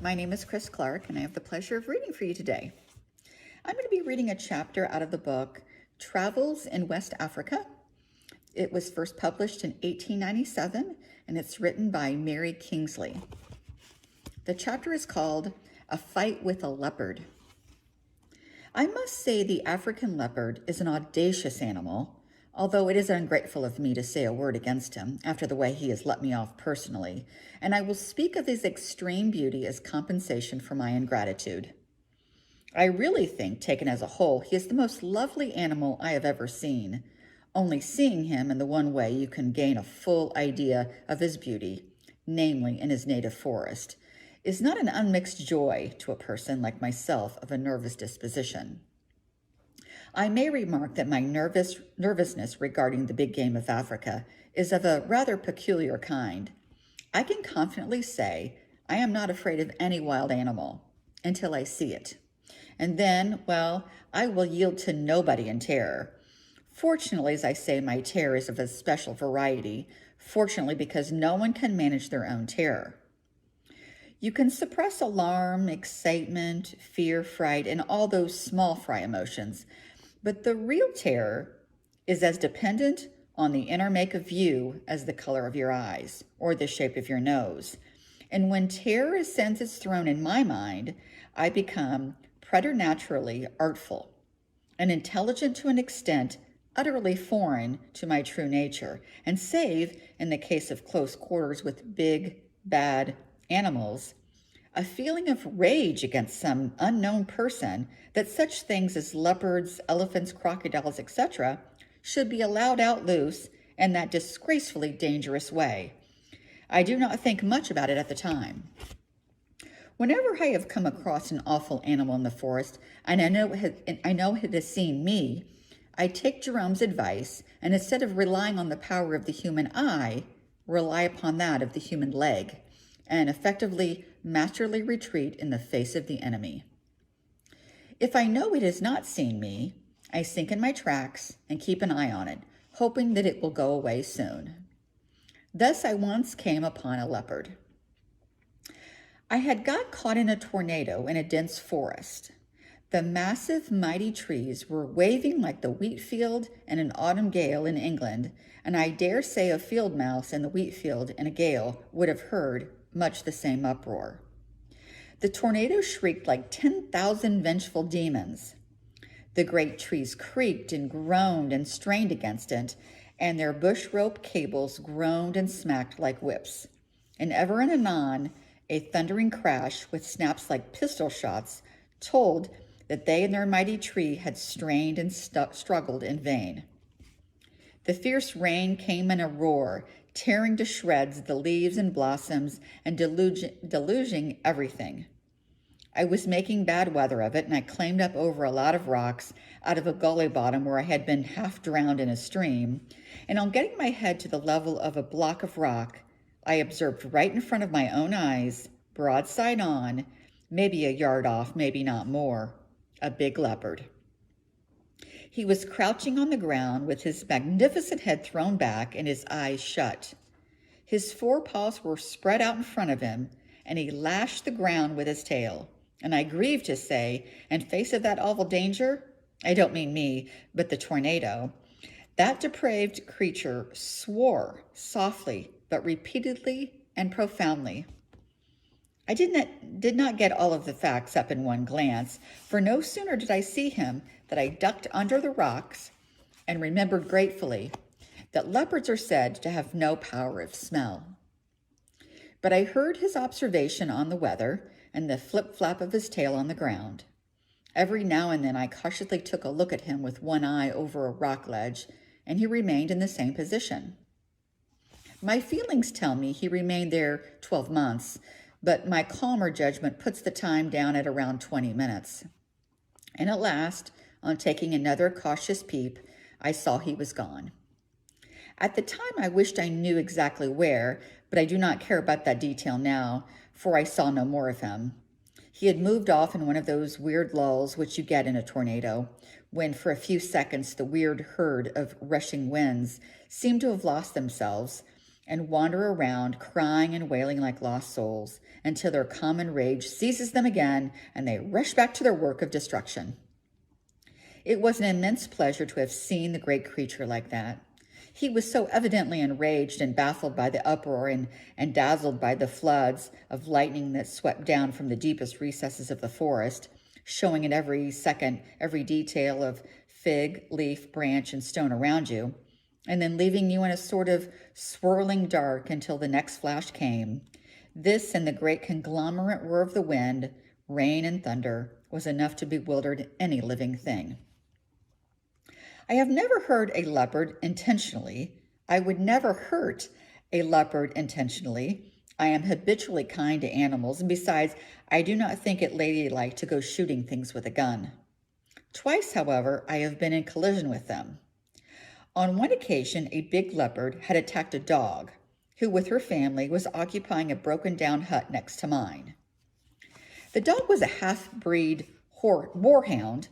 My name is Kris Clark, and I have the pleasure of reading for you today. I'm going to be reading a chapter out of the book Travels in West Africa. It was first published in 1897, and it's written by Mary Kingsley. The chapter is called A Fight with a Leopard. I must say the African leopard is an audacious animal, although it is ungrateful of me to say a word against him after the way he has let me off personally, and I will speak of his extreme beauty as compensation for my ingratitude. I really think, taken as a whole, he is the most lovely animal I have ever seen. Only seeing him in the one way you can gain a full idea of his beauty, namely in his native forest, is not an unmixed joy to a person like myself of a nervous disposition. I may remark that my nervousness regarding the big game of Africa is of a rather peculiar kind. I can confidently say I am not afraid of any wild animal until I see it. And then, well, I will yield to nobody in terror. Fortunately, as I say, my terror is of a special variety, fortunately because no one can manage their own terror. You can suppress alarm, excitement, fear, fright, and all those small fry emotions, but the real terror is as dependent on the inner make of you as the color of your eyes or the shape of your nose. And when terror ascends its throne in my mind, I become preternaturally artful and intelligent to an extent utterly foreign to my true nature, and save, in the case of close quarters with big, bad animals, a feeling of rage against some unknown person that such things as leopards, elephants, crocodiles, etc. should be allowed out loose in that disgracefully dangerous way. I do not think much about it at the time. Whenever I have come across an awful animal in the forest, and I know it has seen me, I take Jerome's advice, and instead of relying on the power of the human eye, rely upon that of the human leg, and effectively, masterly retreat in the face of the enemy. If I know it has not seen me, I sink in my tracks and keep an eye on it, hoping that it will go away soon. Thus I once came upon a leopard. I had got caught in a tornado in a dense forest. The massive, mighty trees were waving like the wheat field in an autumn gale in England, and I dare say a field mouse in the wheat field in a gale would have heard much the same uproar. The tornado shrieked like 10,000 vengeful demons. The great trees creaked and groaned and strained against it, and their bush rope cables groaned and smacked like whips. And ever and anon, a thundering crash with snaps like pistol shots told that they and their mighty tree had strained and struggled in vain. The fierce rain came in a roar, tearing to shreds the leaves and blossoms and deluging everything. I was making bad weather of it, and I climbed up over a lot of rocks out of a gully bottom where I had been half drowned in a stream, and on getting my head to the level of a block of rock, I observed right in front of my own eyes, broadside on, maybe a yard off, maybe not more, a big leopard. He was crouching on the ground with his magnificent head thrown back and his eyes shut. His forepaws were spread out in front of him, and he lashed the ground with his tail. And I grieve to say, in face of that awful danger, I don't mean me, but the tornado, that depraved creature swore softly, but repeatedly and profoundly. I did not get all of the facts up in one glance, for no sooner did I see him that I ducked under the rocks and remembered gratefully that leopards are said to have no power of smell. But I heard his observation on the weather and the flip-flap of his tail on the ground. Every now and then I cautiously took a look at him with one eye over a rock ledge, and he remained in the same position. My feelings tell me he remained there 12 months, but my calmer judgment puts the time down at around 20 minutes. And at last, on taking another cautious peep, I saw he was gone. At the time, I wished I knew exactly where, but I do not care about that detail now, for I saw no more of him. He had moved off in one of those weird lulls which you get in a tornado, when for a few seconds the weird herd of rushing winds seem to have lost themselves, and wander around crying and wailing like lost souls until their common rage seizes them again and they rush back to their work of destruction. It was an immense pleasure to have seen the great creature like that. He was so evidently enraged and baffled by the uproar and dazzled by the floods of lightning that swept down from the deepest recesses of the forest, showing in every second every detail of fig, leaf, branch, and stone around you, and then leaving you in a sort of swirling dark until the next flash came. This and the great conglomerate roar of the wind, rain, and thunder was enough to bewilder any living thing. I have never hurt a leopard intentionally. I would never hurt a leopard intentionally. I am habitually kind to animals, and besides, I do not think it ladylike to go shooting things with a gun. Twice, however, I have been in collision with them. On one occasion, a big leopard had attacked a dog, who with her family was occupying a broken-down hut next to mine. The dog was a half-breed boarhound,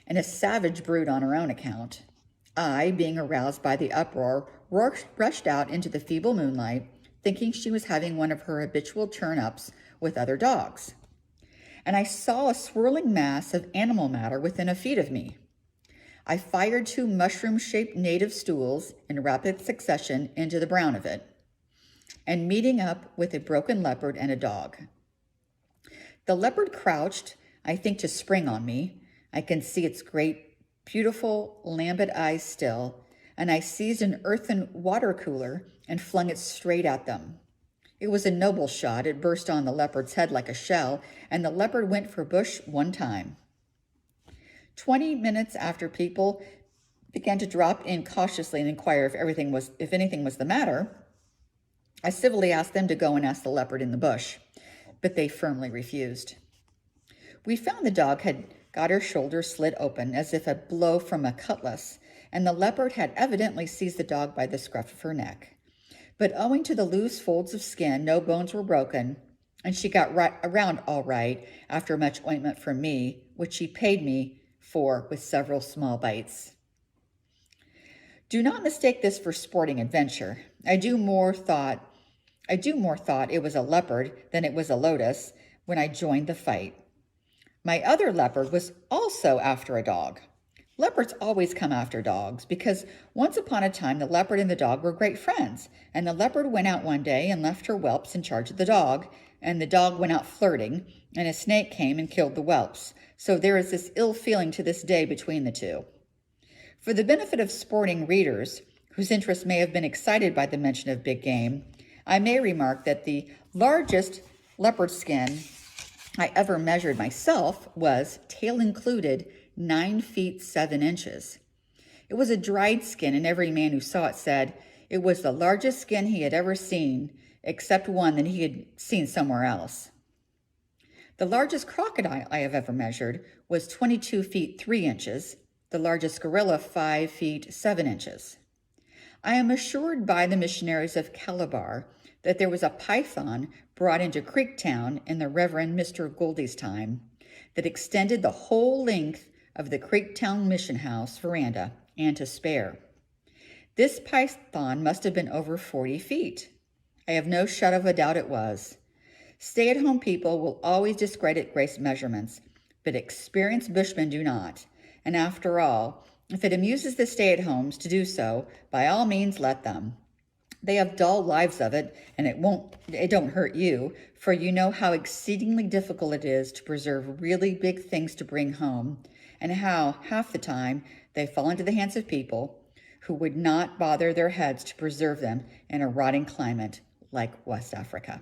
and a savage brute on her own account. I, being aroused by the uproar, rushed out into the feeble moonlight, thinking she was having one of her habitual turn-ups with other dogs. And I saw a swirling mass of animal matter within a feet of me. I fired 2 mushroom-shaped native stools in rapid succession into the brown of it, and meeting up with a broken leopard and a dog. The leopard crouched, I think, to spring on me. I can see its great, beautiful, lambent eyes still, and I seized an earthen water cooler and flung it straight at them. It was a noble shot. It burst on the leopard's head like a shell, and the leopard went for bush one time. 20 minutes after people began to drop in cautiously and inquire if anything was the matter, I civilly asked them to go and ask the leopard in the bush, but they firmly refused. We found the dog had got her shoulder slit open as if a blow from a cutlass, and the leopard had evidently seized the dog by the scruff of her neck. But owing to the loose folds of skin, no bones were broken, and she got right around all right after much ointment from me, which she paid me for with several small bites. Do not mistake this for sporting adventure. I do more thought it was a leopard than it was a lotus when I joined the fight. My other leopard was also after a dog. Leopards always come after dogs because once upon a time the leopard and the dog were great friends, and the leopard went out one day and left her whelps in charge of the dog, and the dog went out flirting, and a snake came and killed the whelps. So there is this ill feeling to this day between the two. For the benefit of sporting readers, whose interest may have been excited by the mention of big game, I may remark that the largest leopard skin I ever measured myself was, tail included, 9 feet 7 inches. It was a dried skin, and every man who saw it said it was the largest skin he had ever seen, except one that he had seen somewhere else. The largest crocodile I have ever measured was 22 feet 3 inches, the largest gorilla 5 feet 7 inches. I am assured by the missionaries of Calabar that there was a python brought into Creektown in the Reverend Mr. Goldie's time that extended the whole length of the Creektown Mission House veranda and to spare. This python must have been over 40 feet. I have no shadow of a doubt it was. Stay-at-home people will always discredit Grace measurements, but experienced bushmen do not. And after all, if it amuses the stay-at-homes to do so, by all means let them. They have dull lives of it, and it don't hurt you, for you know how exceedingly difficult it is to preserve really big things to bring home, and how, half the time, they fall into the hands of people who would not bother their heads to preserve them in a rotting climate like West Africa.